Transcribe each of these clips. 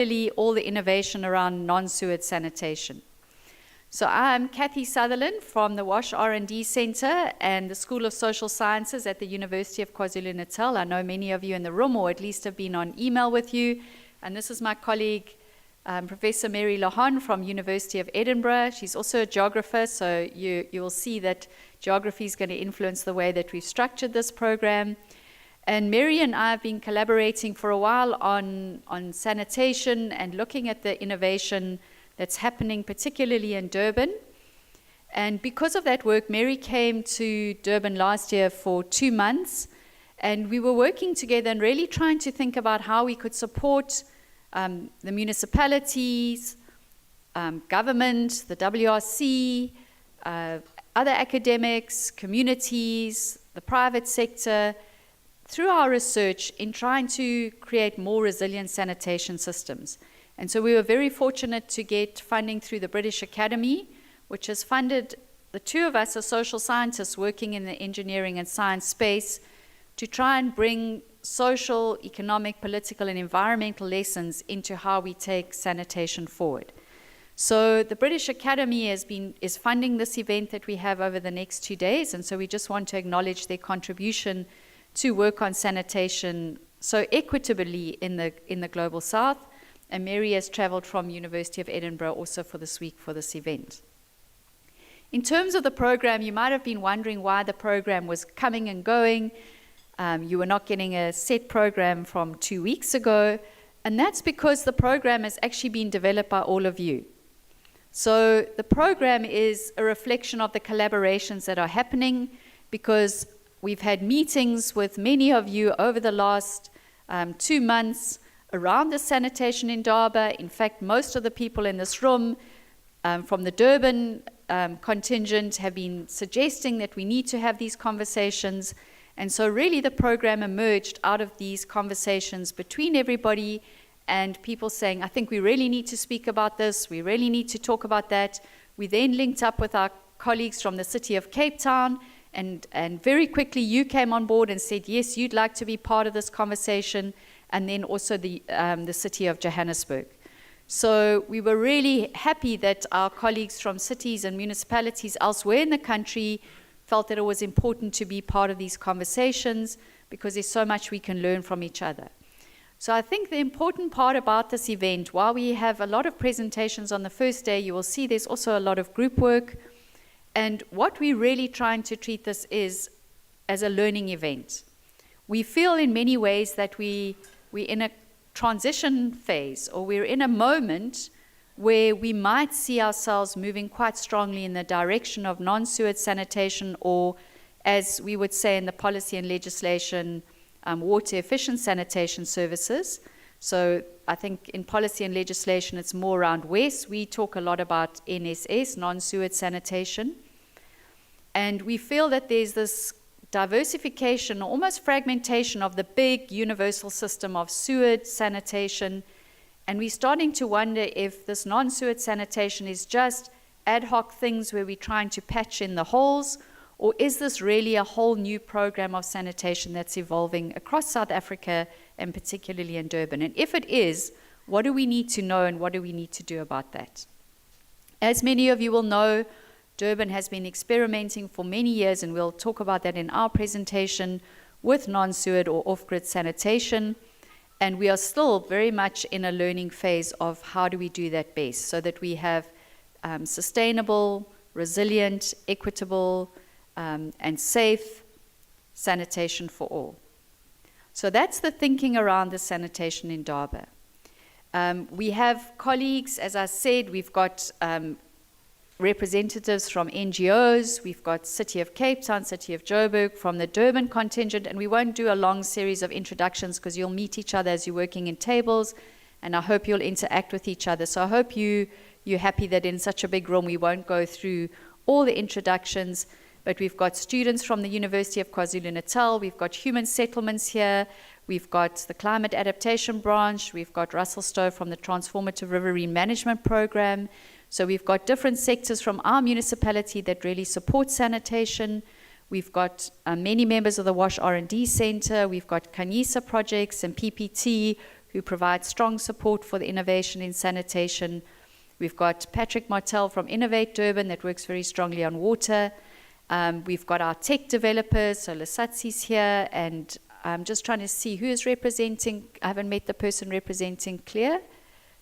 particularly all the innovation around non-sewage sanitation. So I'm Kathy Sutherland from the WASH R&D Centre and the School of Social Sciences at the University of KwaZulu-Natal. I know many of you in the room, or at least have been on email with you. And this is my colleague, Professor Mary Lahon from University of Edinburgh. She's also a geographer, so you will see that geography is going to influence the way that we've structured this program. And Mary and I have been collaborating for a while on sanitation and looking at the innovation that's happening, particularly in Durban. And because of that work, Mary came to Durban last year for 2 months, and we were working together and really trying to think about how we could support the municipalities, government, the WRC, other academics, communities, the private sector, through our research in trying to create more resilient sanitation systems. And so we were very fortunate to get funding through the British Academy, which has funded, the two of us are social scientists working in the engineering and science space, to try and bring social, economic, political, and environmental lessons into how we take sanitation forward. So the British Academy is funding this event that we have over the next 2 days, and so we just want to acknowledge their contribution to work on sanitation so equitably in the Global South. And Mary has traveled from University of Edinburgh also for this week for this event. In terms of the program, you might have been wondering why the program was coming and going. You were not getting a set program from 2 weeks ago, and that's because the program has actually been developed by all of you. So the program is a reflection of the collaborations that are happening, because we've had meetings with many of you over the last 2 months around the sanitation in Durban. In fact, most of the people in this room from the Durban contingent have been suggesting that we need to have these conversations. And so really the program emerged out of these conversations between everybody and people saying, I think we really need to speak about this, we really need to talk about that. We then linked up with our colleagues from the city of Cape Town, and very quickly you came on board and said, yes, you'd like to be part of this conversation, and then also the city of Johannesburg. So we were really happy that our colleagues from cities and municipalities elsewhere in the country felt that it was important to be part of these conversations, because there's so much we can learn from each other. So I think the important part about this event, while we have a lot of presentations on the first day, you will see there's also a lot of group work. And what we're really trying to treat this is as a learning event. We feel in many ways that we're in a transition phase, or we're in a moment where we might see ourselves moving quite strongly in the direction of non-sewage sanitation, or as we would say in the policy and legislation, water efficient sanitation services. So I think in policy and legislation it's more around WES. We talk a lot about NSS, non-sewage sanitation. And we feel that there's this diversification, almost fragmentation of the big universal system of sewage sanitation, and we're starting to wonder if this non-sewage sanitation is just ad hoc things where we're trying to patch in the holes, or is this really a whole new program of sanitation that's evolving across South Africa and particularly in Durban? And if it is, what do we need to know and what do we need to do about that? As many of you will know, Durban has been experimenting for many years, and we'll talk about that in our presentation, with non-sewage or off-grid sanitation. And we are still very much in a learning phase of how do we do that best, so that we have sustainable, resilient, equitable, and safe sanitation for all. So that's the thinking around the sanitation in Durban. We have colleagues, as I said, we've got representatives from NGOs, we've got City of Cape Town, City of Joburg, from the Durban contingent, and we won't do a long series of introductions because you'll meet each other as you're working in tables, and I hope you'll interact with each other. So I hope you're happy that in such a big room we won't go through all the introductions, but we've got students from the University of KwaZulu-Natal, we've got human settlements here, we've got the climate adaptation branch, we've got Russell Stowe from the Transformative Riverine Management Program. So we've got different sectors from our municipality that really support sanitation. We've got many members of the WASH R&D Centre. We've got Kanyisa projects and PPT who provide strong support for the innovation in sanitation. We've got Patrick Martel from Innovate Durban that works very strongly on water. We've got our tech developers, so Lasatsi's here, and I'm just trying to see who is representing. I haven't met the person representing Clear.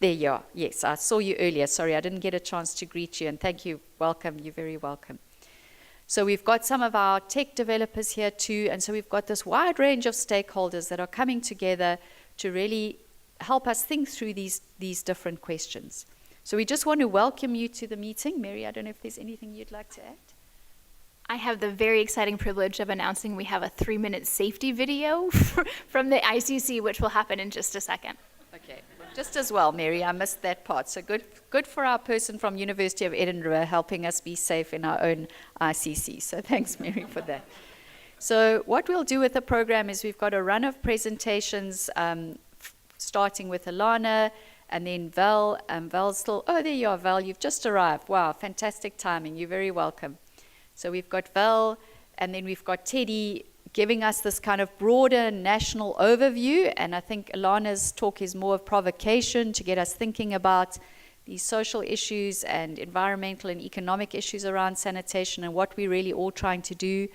There you are. Yes, I saw you earlier. Sorry, I didn't get a chance to greet you, and thank you. Welcome. You're very welcome. So we've got some of our tech developers here too, and so we've got this wide range of stakeholders that are coming together to really help us think through these different questions. So we just want to welcome you to the meeting. Mary, I don't know if there's anything you'd like to add. I have the very exciting privilege of announcing we have a 3-minute safety video from the ICC, which will happen in just a second. Okay, just as well, Mary, I missed that part. So good for our person from University of Edinburgh helping us be safe in our own ICC. So thanks, Mary, for that. So what we'll do with the program is we've got a run of presentations, starting with Alana, and then Val. Val's still, oh, there you are, Val, you've just arrived. Wow, fantastic timing. You're very welcome. So we've got Val, and then we've got Teddy giving us this kind of broader national overview. And I think Alana's talk is more of provocation to get us thinking about these social issues and environmental and economic issues around sanitation and what we're really all trying to do.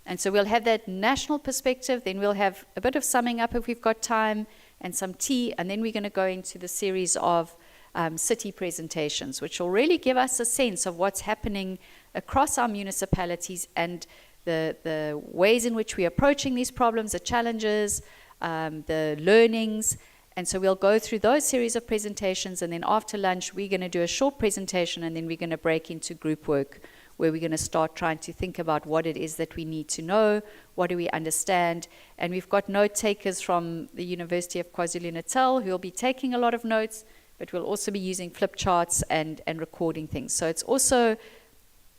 And so we'll have that national perspective, then we'll have a bit of summing up if we've got time, and some tea, and then we're going to go into the series of city presentations, which will really give us a sense of what's happening across our municipalities and the ways in which we're approaching these problems, the challenges, the learnings. And so we'll go through those series of presentations, and then after lunch we're going to do a short presentation, and then we're going to break into group work where we're going to start trying to think about what it is that we need to know, what do we understand. And we've got note takers from the University of KwaZulu-Natal who will be taking a lot of notes, but we'll also be using flip charts and recording things. So it's also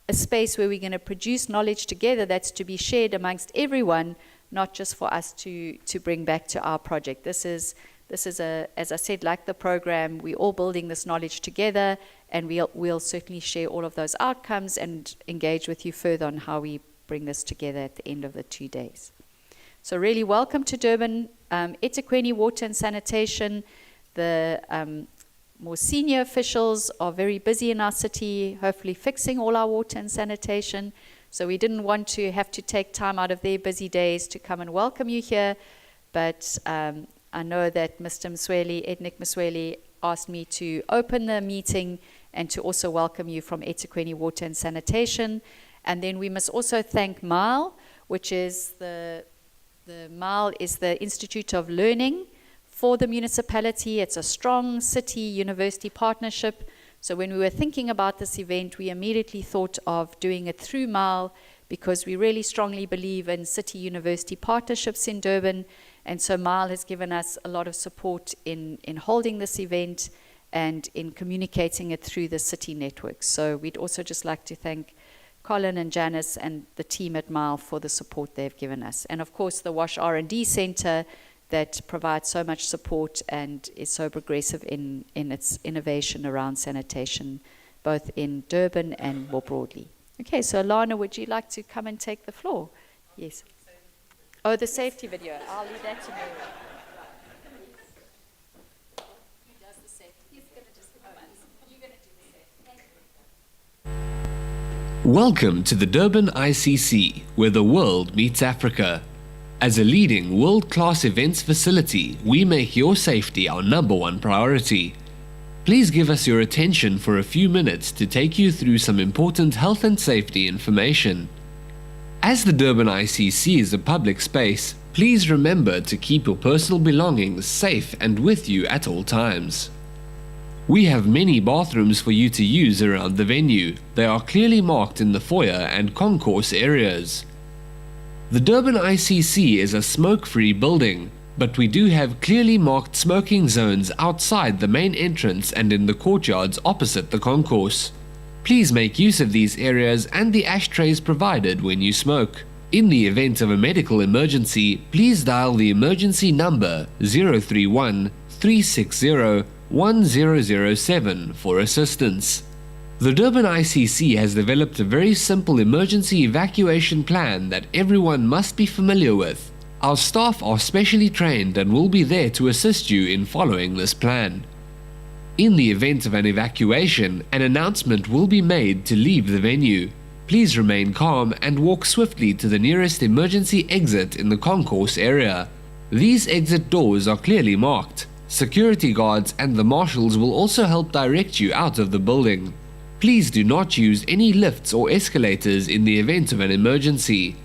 a space where we're going to produce knowledge together that's to be shared amongst everyone, not just for us to bring back to our project. This is as I said, like the program, we're all building this knowledge together, and we'll certainly share all of those outcomes and engage with you further on how we bring this together at the end of the 2 days. So really welcome to Durban. EThekwini Water and Sanitation, the more senior officials are very busy in our city, hopefully fixing all our water and sanitation. So we didn't want to have to take time out of their busy days to come and welcome you here, but I know that Mr. Ednick Msweli, asked me to open the meeting and to also welcome you from EThekwini Water and Sanitation. And then we must also thank MILE, which is the MILE is the Institute of Learning for the municipality. It's a strong city-university partnership. So when we were thinking about this event, we immediately thought of doing it through MILE, because we really strongly believe in city-university partnerships in Durban. And so MILE has given us a lot of support in holding this event and in communicating it through the city networks. So we'd also just like to thank Colin and Janice and the team at MILE for the support they've given us. And of course the WASH R&D Center that provides so much support and is so progressive in its innovation around sanitation, both in Durban and more broadly. Okay, so Alana, would you like to come and take the floor? Yes. Oh, the safety video. I'll leave that to Mary. Who does the safety? He's going to just give us. You're going to do the safety. Welcome to the Durban ICC, where the world meets Africa. As a leading world-class events facility, we make your safety our #1 priority. Please give us your attention for a few minutes to take you through some important health and safety information. As the Durban ICC is a public space, please remember to keep your personal belongings safe and with you at all times. We have many bathrooms for you to use around the venue. They are clearly marked in the foyer and concourse areas. The Durban ICC is a smoke-free building, but we do have clearly marked smoking zones outside the main entrance and in the courtyards opposite the concourse. Please make use of these areas and the ashtrays provided when you smoke. In the event of a medical emergency, please dial the emergency number 031 360 1007 for assistance. The Durban ICC has developed a very simple emergency evacuation plan that everyone must be familiar with. Our staff are specially trained and will be there to assist you in following this plan. In the event of an evacuation, an announcement will be made to leave the venue. Please remain calm and walk swiftly to the nearest emergency exit in the concourse area. These exit doors are clearly marked. Security guards and the marshals will also help direct you out of the building. Please do not use any lifts or escalators in the event of an emergency.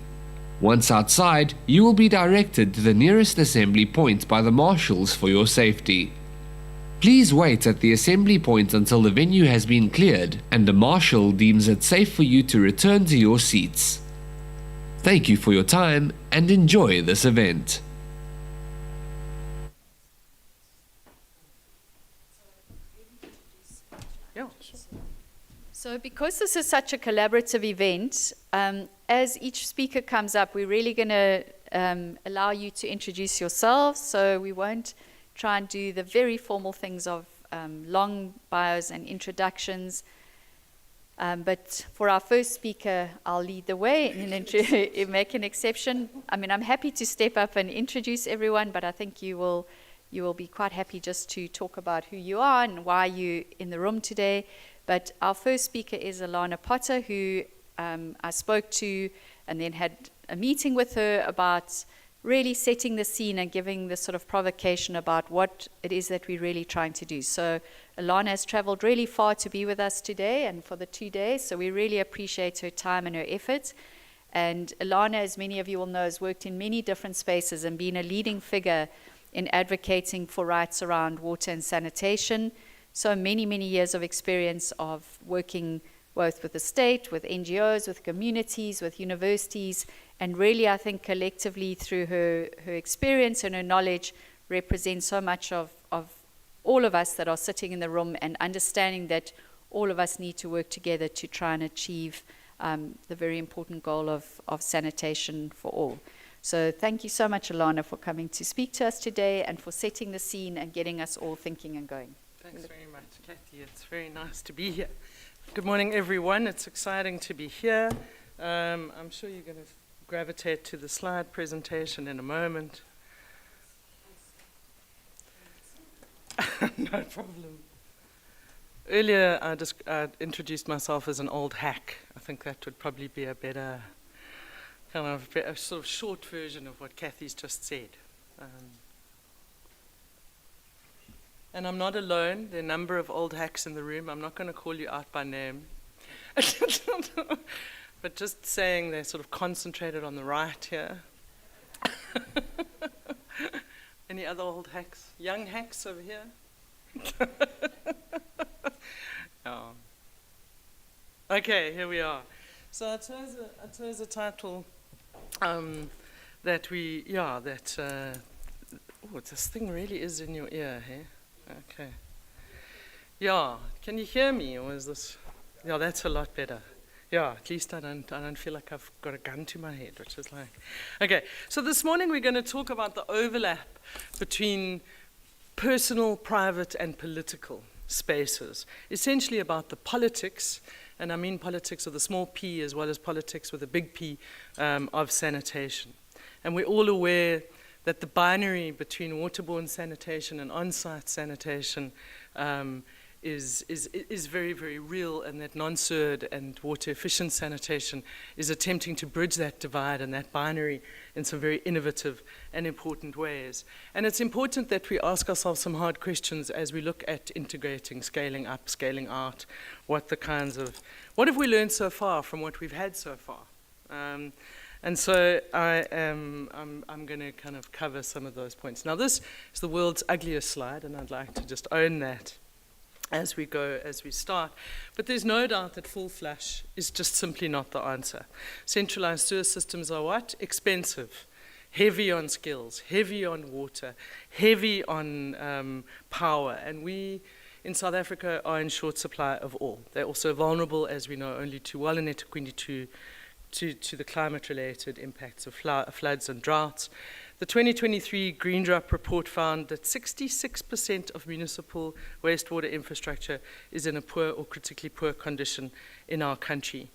Once outside, you will be directed to the nearest assembly point by the marshals for your safety. Please wait at the assembly point until the venue has been cleared and a marshal deems it safe for you to return to your seats. Thank you for your time and enjoy this event. So because this is such a collaborative event, as each speaker comes up, we're really going to allow you to introduce yourselves. So we won't try and do the very formal things of long bios and introductions. But for our first speaker, I'll lead the way and make an exception. I mean, I'm happy to step up and introduce everyone, but I think you will be quite happy just to talk about who you are and why you're in the room today. But our first speaker is Alana Potter, who I spoke to and then had a meeting with her about really setting the scene and giving the sort of provocation about what it is that we're really trying to do. So Alana has traveled really far to be with us today and for the 2 days, so we really appreciate her time and her effort. And Alana, as many of you will know, has worked in many different spaces and been a leading figure in advocating for rights around water and sanitation. So many, many years of experience of working both with the state, with NGOs, with communities, with universities, and really I think collectively through her experience and her knowledge represents so much of all of us that are sitting in the room and understanding that all of us need to work together to try and achieve the very important goal of sanitation for all. So thank you so much, Alana, for coming to speak to us today and for setting the scene and getting us all thinking and going. Thanks very much, Kathy. It's very nice to be here. Good morning, everyone. It's exciting to be here. I'm sure you're going to gravitate to the slide presentation in a moment. No problem. Earlier, I introduced myself as an old hack. I think that would probably be a better, a sort of short version of what Kathy's just said. And I'm not alone. There are a number of old hacks in the room. I'm not going to call you out by name. But just saying they're sort of concentrated on the right here. Any other old hacks? Young hacks over here? Oh. Okay, here we are. So I chose a title that we, this thing really is in your ear, hey? Okay. Yeah, can you hear me, or is this? Yeah, that's a lot better. Yeah, at least I don't feel like I've got a gun to my head, which is like. Okay, so this morning we're going to talk about the overlap between personal, private, and political spaces. Essentially about the politics, and I mean politics with a small p as well as politics with a big P, of sanitation. And we're all aware that the binary between waterborne sanitation and on-site sanitation is very, very real, and that non-SURD and water-efficient sanitation is attempting to bridge that divide and that binary in some very innovative and important ways. And it's important that we ask ourselves some hard questions as we look at integrating, scaling up, scaling out, what have we learned so far from what we've had so far? And so I'm going to kind of cover some of those points. Now, this is the world's ugliest slide, and I'd like to just own that as we start. But there's no doubt that full flush is just simply not the answer. Centralized sewer systems are what? Expensive, heavy on skills, heavy on water, heavy on power. And we in South Africa are in short supply of all. They're also vulnerable, as we know, only too well in EThekwini to the climate-related impacts of floods and droughts. The 2023 Green Drop report found that 66% of municipal wastewater infrastructure is in a poor or critically poor condition in our country,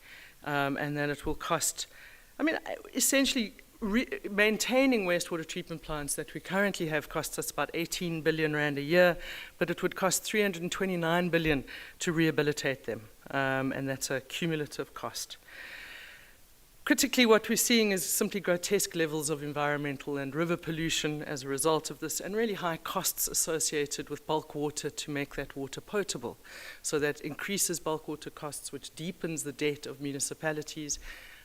and that it will cost, essentially maintaining wastewater treatment plants that we currently have costs us about 18 billion rand a year, but it would cost 329 billion to rehabilitate them, and that's a cumulative cost. Critically, what we're seeing is simply grotesque levels of environmental and river pollution as a result of this, and really high costs associated with bulk water to make that water potable. So that increases bulk water costs, which deepens the debt of municipalities,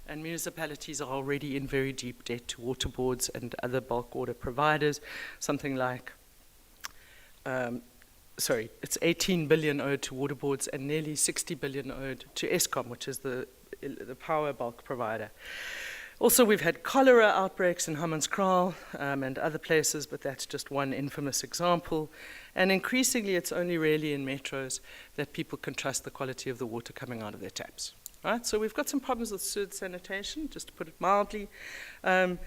and municipalities are already in very deep debt to water boards and other bulk water providers, something like, it's 18 billion owed to water boards and nearly 60 billion owed to Eskom, which is the power bulk provider. Also, we've had cholera outbreaks in Hammanskraal and other places, but that's just one infamous example. And increasingly, it's only really in metros that people can trust the quality of the water coming out of their taps. Right? So we've got some problems with sewage sanitation, just to put it mildly. But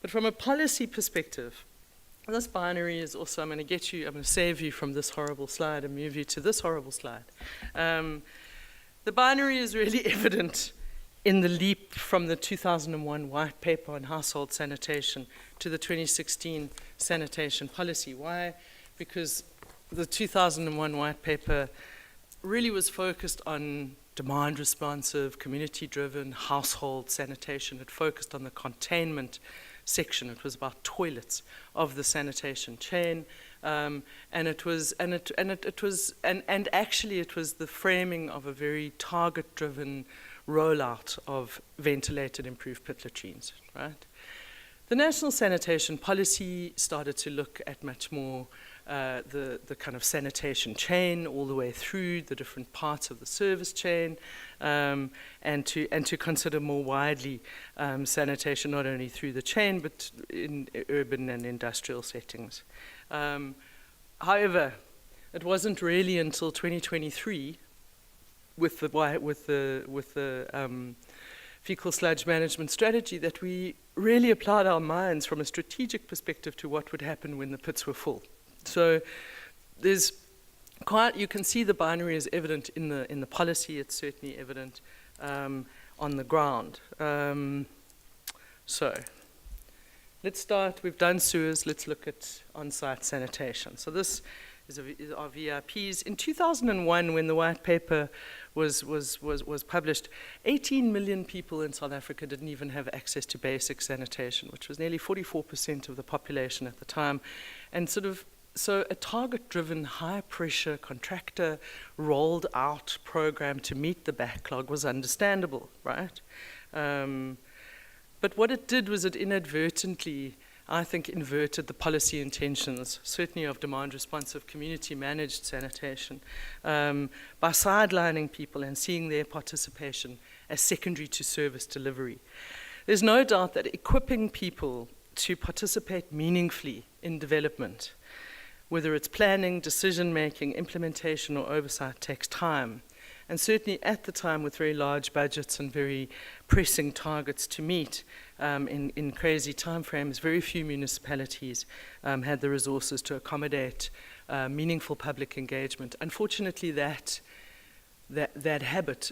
from a policy perspective, this binary is also, I'm going to save you from this horrible slide and move you to this horrible slide. The binary is really evident in the leap from the 2001 white paper on household sanitation to the 2016 sanitation policy. Why? Because the 2001 white paper really was focused on demand responsive, community driven household sanitation. It focused on the containment section. It was about toilets of the sanitation chain. And actually it was the framing of a very target driven rollout of ventilated improved pit latrines, right? The national sanitation policy started to look at much more the kind of sanitation chain all the way through the different parts of the service chain, and to consider more widely sanitation not only through the chain but in urban and industrial settings. However, it wasn't really until 2023 with the fecal sludge management strategy that we really applied our minds from a strategic perspective to what would happen when the pits were full. So there's you can see the binary is evident in the policy. It's certainly evident on the ground. So let's start. We've done sewers. Let's look at on-site sanitation. So this is our VIPs. In 2001, when the white paper was published, 18 million people in South Africa didn't even have access to basic sanitation, which was nearly 44% of the population at the time. And so a target-driven, high-pressure, contractor rolled out program to meet the backlog was understandable, right? But what it did was it inadvertently, I think, inverted the policy intentions, certainly of demand-responsive, community-managed sanitation, by sidelining people and seeing their participation as secondary to service delivery. There's no doubt that equipping people to participate meaningfully in development, whether it's planning, decision-making, implementation, or oversight, takes time. And certainly at the time, with very large budgets and very pressing targets to meet in crazy timeframes, very few municipalities had the resources to accommodate meaningful public engagement. Unfortunately, that habit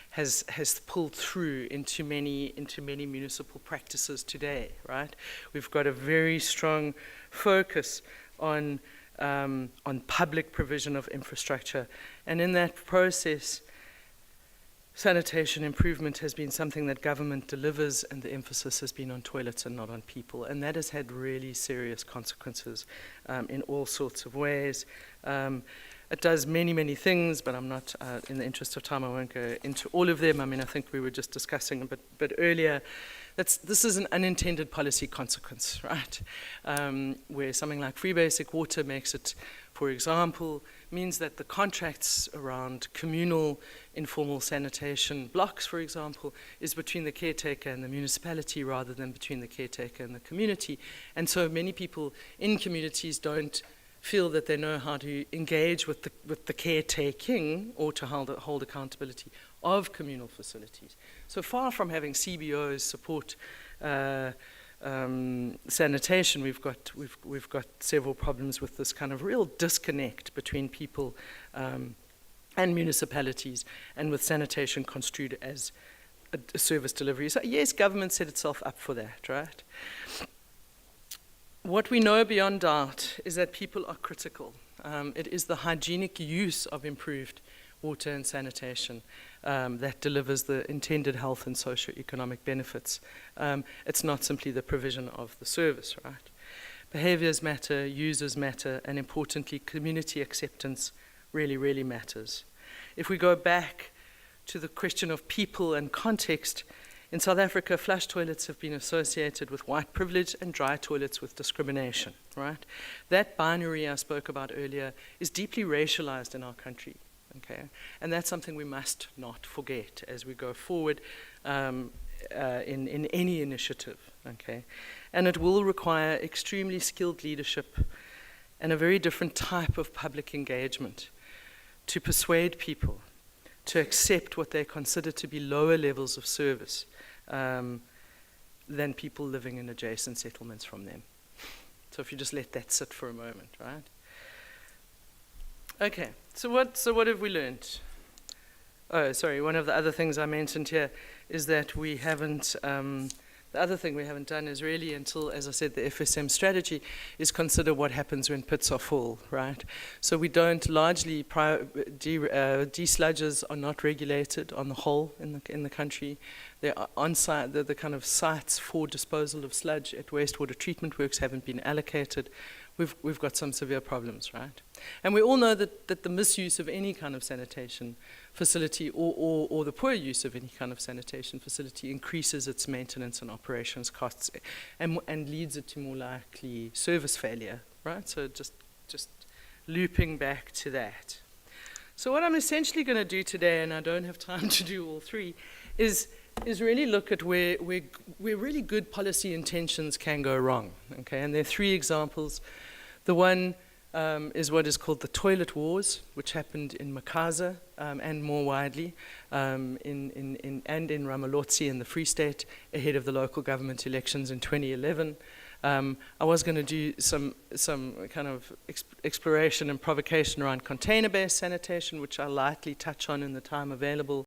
has pulled through into many municipal practices today. Right? We've got a very strong focus on public provision of infrastructure. And in that process, sanitation improvement has been something that government delivers, and the emphasis has been on toilets and not on people. And that has had really serious consequences in all sorts of ways. It does many things, but I'm not, in the interest of time, I won't go into all of them. I mean, I think we were just discussing a bit earlier. This is an unintended policy consequence, right? Where something like free basic water makes it, for example, means that the contracts around communal informal sanitation blocks, for example, is between the caretaker and the municipality rather than between the caretaker and the community. And so many people in communities don't feel that they know how to engage with the caretaking or to hold accountability of communal facilities. So far from having CBOs support sanitation, we've got several problems with this kind of real disconnect between people and municipalities, and with sanitation construed as a service delivery. So yes, government set itself up for that, right? What we know beyond doubt is that people are critical. It is the hygienic use of improved water and sanitation that delivers the intended health and socio-economic benefits. It's not simply the provision of the service, right? Behaviors matter, users matter, and importantly, community acceptance really, really matters. If we go back to the question of people and context, in South Africa, flush toilets have been associated with white privilege and dry toilets with discrimination, right? That binary I spoke about earlier is deeply racialized in our country, okay? And that's something we must not forget as we go forward in any initiative, okay? And it will require extremely skilled leadership and a very different type of public engagement to persuade people to accept what they consider to be lower levels of service than people living in adjacent settlements from them. So if you just let that sit for a moment, right? Okay, so what have we learned? Oh, sorry, one of the other things I mentioned here is that we haven't, the other thing we haven't done is really until, as I said, the FSM strategy is consider what happens when pits are full, right? So we don't largely, desludgers are not regulated on the whole in the country. They're on-site, the kind of sites for disposal of sludge at wastewater treatment works haven't been allocated. We've got some severe problems, right? And we all know that the misuse of any kind of sanitation facility or the poor use of any kind of sanitation facility increases its maintenance and operations costs and leads it to more likely service failure, right? So just looping back to that. So what I'm essentially going to do today, and I don't have time to do all three, is really look at where really good policy intentions can go wrong, okay? And there are three examples. The one is what is called the toilet wars, which happened in Makaza and more widely in Ramalotsi in the Free State ahead of the local government elections in 2011. I was going to do some kind of exploration and provocation around container-based sanitation, which I'll lightly touch on in the time available.